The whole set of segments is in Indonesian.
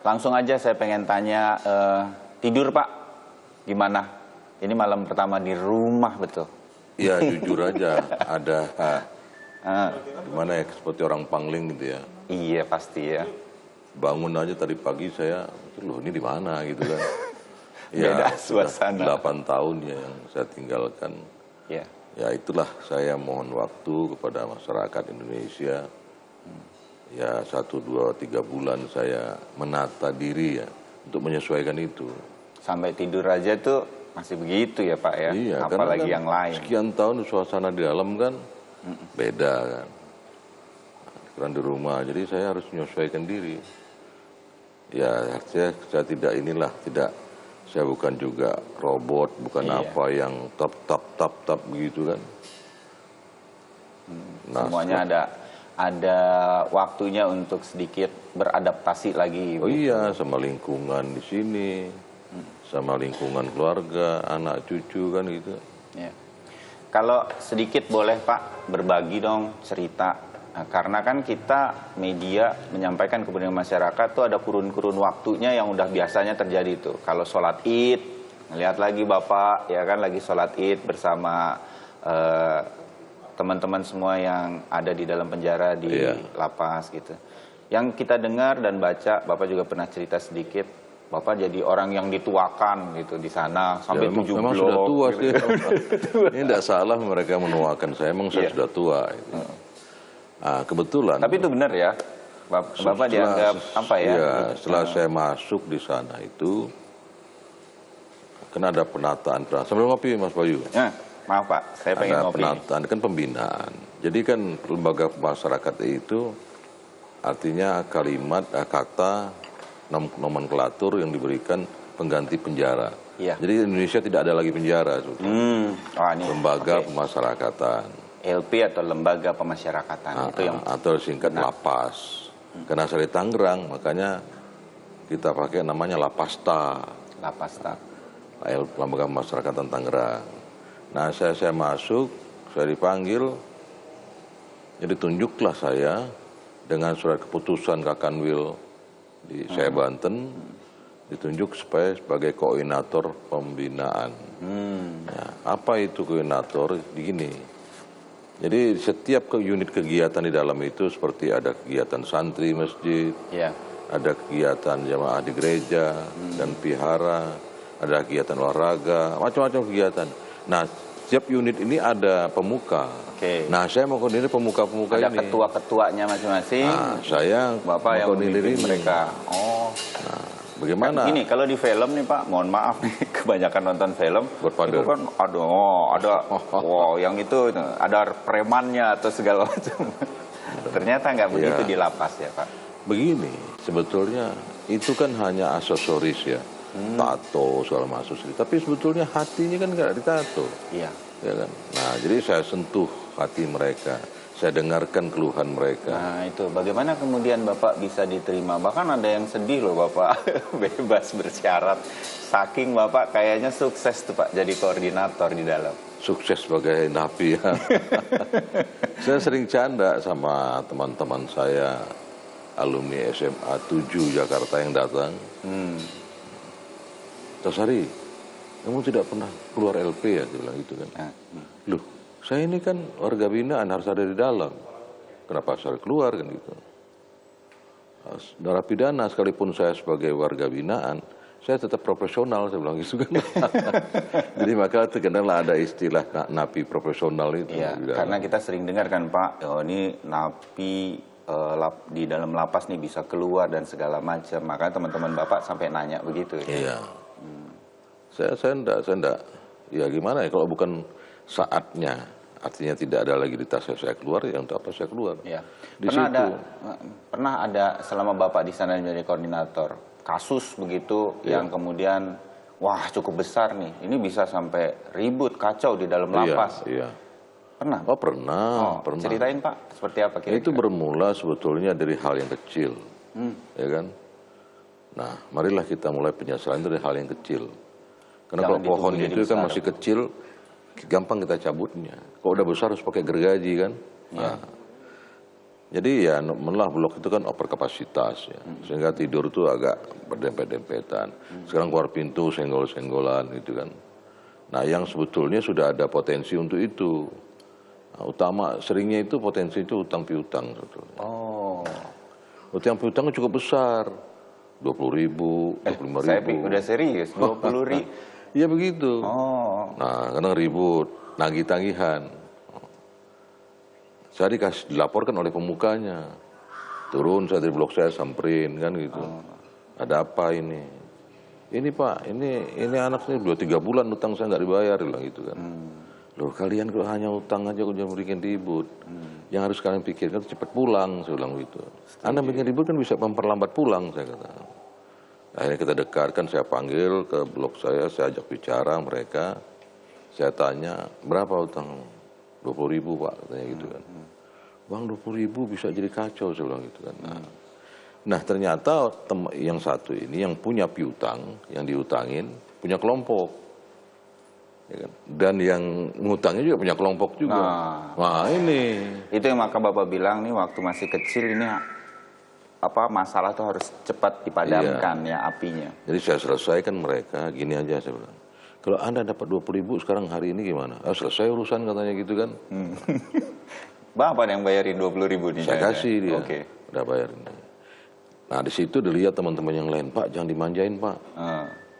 langsung aja saya pengen tanya, tidur Pak, gimana? Ini malam pertama di rumah betul? Ya jujur aja, ada gimana ya, seperti orang pangling gitu ya. Iya pasti ya. Bangun aja tadi pagi saya, loh ini di mana gitu kan. Beda Ya, suasana. 8 tahun ya yang saya tinggalkan. Ya. Ya itulah saya mohon waktu kepada masyarakat Indonesia. Ya 1, 2, 3 bulan saya menata diri ya untuk menyesuaikan itu. Sampai tidur aja tuh masih begitu ya Pak ya, Iya, apalagi kan yang lain. Sekian tahun suasana di dalam kan beda kan. Sekarang di rumah, jadi saya harus menyesuaikan diri. Ya saya tidak saya bukan juga robot, bukan apa yang tap begitu kan. Nah, semuanya ada waktunya untuk sedikit beradaptasi lagi. Oh iya, sama lingkungan di sini, sama lingkungan keluarga, anak cucu kan gitu. Ya. Kalau sedikit boleh Pak berbagi dong cerita. Nah, karena kan kita media menyampaikan kepada masyarakat tuh ada kurun-kurun waktunya yang udah biasanya terjadi tuh. Kalau sholat Id, lihat lagi Bapak ya kan lagi sholat Id bersama teman-teman semua yang ada di dalam penjara di lapas gitu. Yang kita dengar dan baca, Bapak juga pernah cerita sedikit, Bapak jadi orang yang dituakan gitu di sana sampai ya, 7 memang blok. Sudah tua gitu. sih. Ini tidak salah mereka menuakan saya, memang saya sudah tua. Gitu. Nah, kebetulan. Tapi itu benar ya, Bapak dianggap apa ya? Iya, setelah saya masuk di sana itu, kan ada penataan. Sambil ngopi Mas Bayu. Ya, maaf Pak, saya pengen ada ngopi. penataan, kan pembinaan. Jadi kan lembaga masyarakat itu artinya kalimat, kata, nomenklatur yang diberikan pengganti penjara. Iya. Jadi Indonesia tidak ada lagi penjara. Ini, lembaga pemasyarakatan. LP atau lembaga pemasyarakatan itu yang atau singkat lapas. Karena saya di Tangerang, makanya kita pakai namanya Lapasta. Lapasta. Lembaga Pemasyarakatan Tangerang. Nah, saya masuk, saya dipanggil, jadi tunjuklah saya dengan surat keputusan Kakanwil di saya Banten, ditunjuk sebagai koordinator pembinaan. Nah, apa itu koordinator? Begini. Jadi setiap unit kegiatan di dalam itu seperti ada kegiatan santri masjid, ada kegiatan jamaah di gereja dan vihara, ada kegiatan olahraga, macam-macam kegiatan. Nah, setiap unit ini ada pemuka. Nah, saya mau koordinir pemuka-pemuka ini. Ada ketua-ketuanya masing-masing. Nah, saya Bapak yang memimpin mereka. Nah, bagaimana? Ini kalau di film nih Pak, mohon maaf nih, kebanyakan nonton film, itu kan yang itu ada premannya atau segala macam. Ternyata nggak begitu di lapas ya Pak. Begini, sebetulnya itu kan hanya aksesoris ya, tato segala macam. Tapi sebetulnya hatinya kan nggak ditato. Iya. Ya kan. Nah, jadi saya sentuh hati mereka. Saya dengarkan keluhan mereka. Nah itu, bagaimana kemudian Bapak bisa diterima? Bahkan ada yang sedih loh Bapak, bebas bersyarat. Saking Bapak kayaknya sukses tuh Pak, jadi koordinator di dalam. Sukses sebagai napi ya. Saya sering canda sama teman-teman saya, alumni SMA 7 Jakarta yang datang. Tasari, kamu tidak pernah keluar LP ya? Dia bilang gitu kan. Loh, saya ini kan warga binaan harus ada di dalam. Kenapa saya keluar kan gitu? Narapidana sekalipun saya sebagai warga binaan, saya tetap profesional, saya bilang gitu kan. Jadi maka terkenallah ada istilah napi profesional itu. Iya, karena kita sering dengar kan Pak, ini napi di dalam lapas nih bisa keluar dan segala macam. Makanya teman-teman Bapak sampai nanya begitu. Iya. Saya enggak. Ya gimana ya kalau bukan saatnya, artinya tidak ada lagi di tas saya keluar, ya untuk apa saya keluar? Ya. Pernah ada selama Bapak di sana menjadi koordinator kasus begitu yang kemudian wah cukup besar nih, ini bisa sampai ribut kacau di dalam lapas. Iya. Pernah? Oh pernah. Ceritain Pak, seperti apa kira-kira? Itu bermula sebetulnya dari hal yang kecil, ya kan? Nah, marilah kita mulai penyesalan dari hal yang kecil. Karena kalau pohon itu kan masih kecil, gampang kita cabutnya. Kalau udah besar harus pakai gergaji kan. Nah, Jadi ya malah Bulog itu kan over kapasitas ya. Sehingga tidur itu agak berdempet-dempetan. Sekarang keluar pintu senggol-senggolan gitu kan. Nah yang sebetulnya sudah ada potensi untuk itu. Nah, utama seringnya itu potensi itu utang piutang sebetulnya. Oh. Utang piutang cukup besar. 20.000, 25.000. Saya udah serius, 20.000. Iya begitu. Oh. Nah kadang ribut, nagih-tagihan. Saya dilaporkan oleh pemukanya. Turun saya dari blok saya samperin kan gitu. Ada apa ini? Ini Pak, ini anak saya 2-3 bulan utang saya nggak dibayar bilang gitu kan. Loh kalian kalau hanya utang aja udah bikin ribut. Yang harus kalian pikirkan itu cepat pulang, saya bilang gitu. Anda bikin ribut kan bisa memperlambat pulang, saya kata. Akhirnya kita dekatkan, saya panggil ke blok saya ajak bicara mereka. Saya tanya, berapa utang? 20.000 Pak, katanya gitu kan. Bang 20.000 bisa jadi kacau, saya bilang gitu kan. Nah ternyata yang satu ini yang punya piutang, yang diutangin, punya kelompok. Ya kan? Dan yang ngutangnya juga punya kelompok juga. Nah ini. Itu yang maka Bapak bilang nih waktu masih kecil ini apa masalah tuh harus cepat dipadamkan ya apinya. Jadi saya selesaikan mereka, gini aja saya bilang. Kalau Anda dapat 20.000 sekarang hari ini gimana? Selesai urusan katanya gitu kan. Bapak yang bayarin 20.000 nih. Saya kasih dia. Oke. Udah bayarin. Nah di situ dilihat teman-teman yang lain, Pak jangan dimanjain Pak.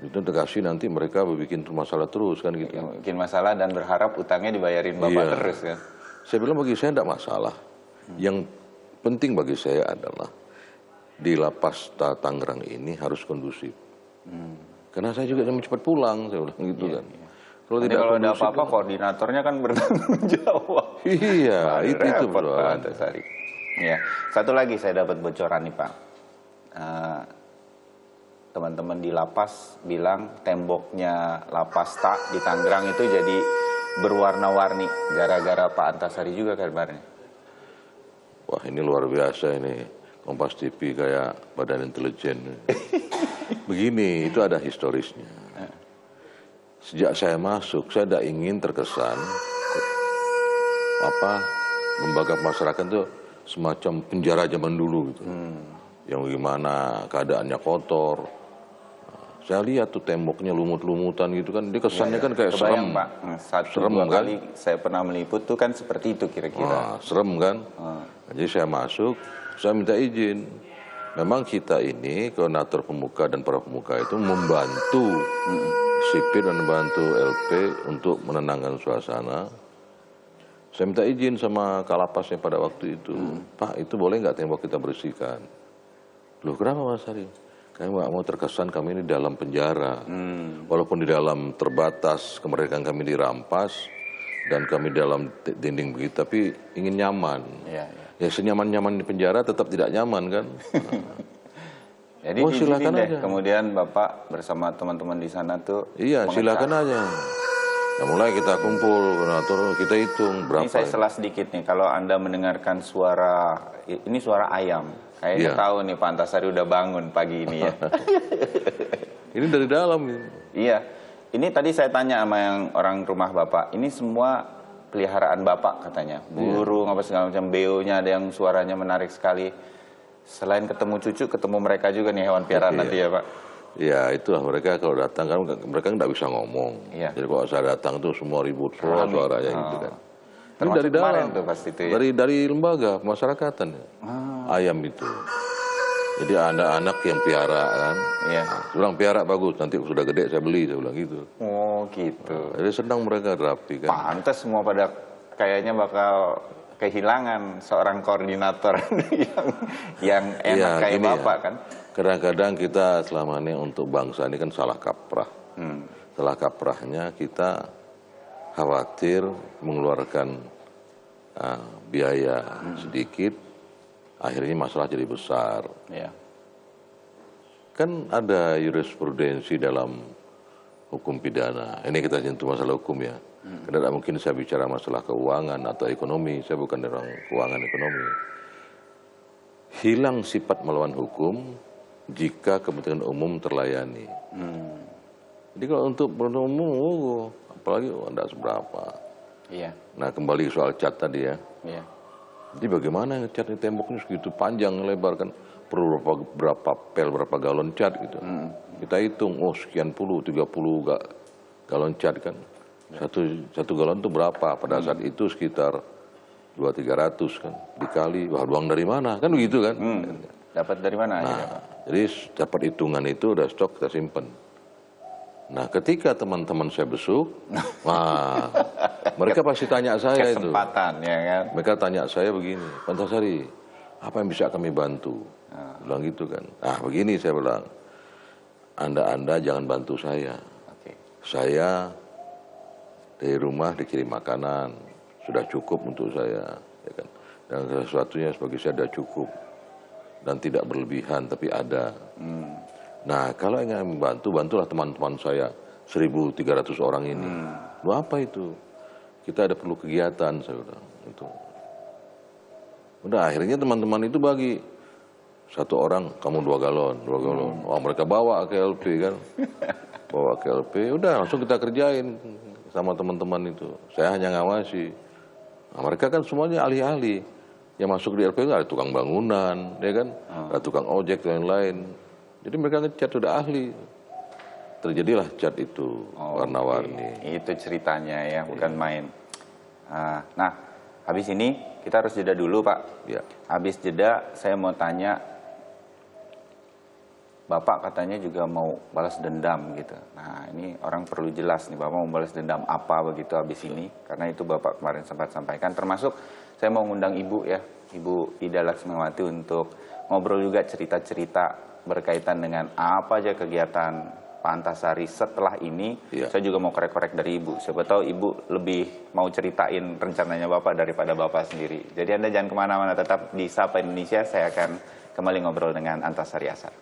Itu dikasih nanti mereka bikin masalah terus kan gitu. Bikin masalah dan berharap utangnya dibayarin Bapak terus kan. Saya bilang bagi saya tidak masalah. Yang penting bagi saya adalah di lapas Tangerang ini harus kondusif. Karena saya juga mau cepat pulang, saya bilang gitu kan. Kalau ada apa-apa koordinatornya kan bertanggung jawab. Iya, itu Pak Antasari. Ya, satu lagi saya dapat bocoran nih Pak. Teman-teman di lapas bilang temboknya lapas di Tangerang itu jadi berwarna-warni gara-gara Pak Antasari juga kabarnya. Wah ini luar biasa ini. Kompas TV kayak badan intelijen. Begini, itu ada historisnya. Sejak saya masuk, saya tidak ingin terkesan lembaga masyarakat itu semacam penjara zaman dulu gitu. Yang gimana keadaannya kotor. Saya lihat tuh temboknya lumut-lumutan gitu kan, dia kesannya kan kayak serem. Pak, serem dua kan? kali saya pernah meliput tuh kan seperti itu kira-kira. Serem kan? Jadi saya masuk, saya minta izin. Memang kita ini koordinator pemuka dan para pemuka itu membantu sipir dan membantu LP untuk menenangkan suasana. Saya minta izin sama Kalapasnya pada waktu itu, Pak itu boleh nggak tembok kita bersihkan? Loh kenapa Mas Ari? Kami nggak mau terkesan kami ini dalam penjara. Walaupun di dalam terbatas kemerdekaan kami dirampas dan kami dalam dinding begitu, tapi ingin nyaman. Ya senyaman-nyaman di penjara tetap tidak nyaman kan. Jadi silakan aja. Kemudian Bapak bersama teman-teman di sana tuh. Iya silakan aja. Ya mulai kita kumpul, koordinator kita hitung berapa. Ini saya selah sedikit nih, kalau Anda mendengarkan suara, ini suara ayam. Kayaknya tahu nih Pak Antasari udah bangun pagi ini ya. Ini dari dalam. Iya, ini tadi saya tanya sama yang orang rumah Bapak, ini semua peliharaan Bapak katanya. Burung apa segala macam, beonya ada yang suaranya menarik sekali. Selain ketemu cucu, ketemu mereka juga nih hewan piaraan nanti ya Pak. Ya itulah mereka kalau datang kan mereka nggak bisa ngomong. Jadi kalau saya datang tuh semua ribut suaranya gitu kan. Ini dari dalam tuh pasti itu ya? dari lembaga pemasyarakatan ayam itu. Jadi anak-anak yang piara kan. Bilang piara bagus, nanti sudah gede saya beli, saya bilang gitu. Oh gitu. Jadi senang mereka rapi kan. Pantes semua pada kayaknya bakal kehilangan seorang koordinator yang enak kayak Bapak kan. Kadang-kadang kita selama ini untuk bangsa ini kan salah kaprah. Salah kaprahnya kita khawatir mengeluarkan biaya sedikit, akhirnya masalah jadi besar. Kan ada jurisprudensi dalam hukum pidana. Ini kita sentuh masalah hukum ya. Karena tidak mungkin saya bicara masalah keuangan atau ekonomi. Saya bukan orang keuangan ekonomi. Hilang sifat melawan hukum jika kepentingan umum terlayani. Jadi kalau untuk kepentingan umum, apalagi tidak seberapa. Nah kembali soal cat tadi ya. Jadi bagaimana ngecat di temboknya segitu panjang lebar kan, perlu berapa pel, berapa galon cat gitu. Kita hitung, oh sekian puluh, 30 galon cat kan. Satu galon itu berapa? Pada saat itu sekitar 200-300 kan. Dikali, wah uang dari mana? Kan begitu kan. Dapat dari mana aja, Pak? Jadi dapat hitungan itu udah stok kita simpen. Nah ketika teman-teman saya besuk, wah mereka pasti tanya saya itu. Kesempatan, ya kan? Mereka tanya saya begini, Pak Antasari, apa yang bisa kami bantu? Bilang gitu kan. Nah begini saya bilang, Anda jangan bantu saya. Oke. Saya dari rumah dikirim makanan, sudah cukup untuk saya. Ya kan? Dan sesuatunya sebagai saya sudah cukup. Dan tidak berlebihan, tapi ada. Nah kalau ingin membantu, bantulah teman-teman saya, 1.300 orang ini. Lu apa itu? Kita ada perlu kegiatan, saya bilang. Itu. Udah akhirnya teman-teman itu bagi. Satu orang, kamu 2 galon. Wah mereka bawa ke LP kan. Bawa ke LP, udah langsung kita kerjain sama teman-teman itu. Saya hanya ngawasi. Nah, mereka kan semuanya ahli-ahli. Yang masuk di LP itu ada tukang bangunan, ya kan? Ada tukang ojek dan lain-lain. Jadi mereka ngecat sudah ahli. Terjadilah cat itu warna-warni. Itu ceritanya ya, bukan main. Nah, habis ini kita harus jeda dulu, Pak. Ya. Habis jeda, saya mau tanya, Bapak katanya juga mau balas dendam gitu. Nah, ini orang perlu jelas nih, Bapak mau balas dendam apa begitu habis ini. Karena itu Bapak kemarin sempat sampaikan, termasuk saya mau ngundang Ibu ya, Ibu Ida Laksmawati untuk ngobrol juga cerita-cerita berkaitan dengan apa aja kegiatan Pak Antasari setelah ini. Saya juga mau korek-korek dari Ibu. Siapa tahu Ibu lebih mau ceritain rencananya Bapak daripada Bapak sendiri. Jadi Anda jangan kemana-mana, tetap di Sapa Indonesia. Saya akan kembali ngobrol dengan Antasari Ashar.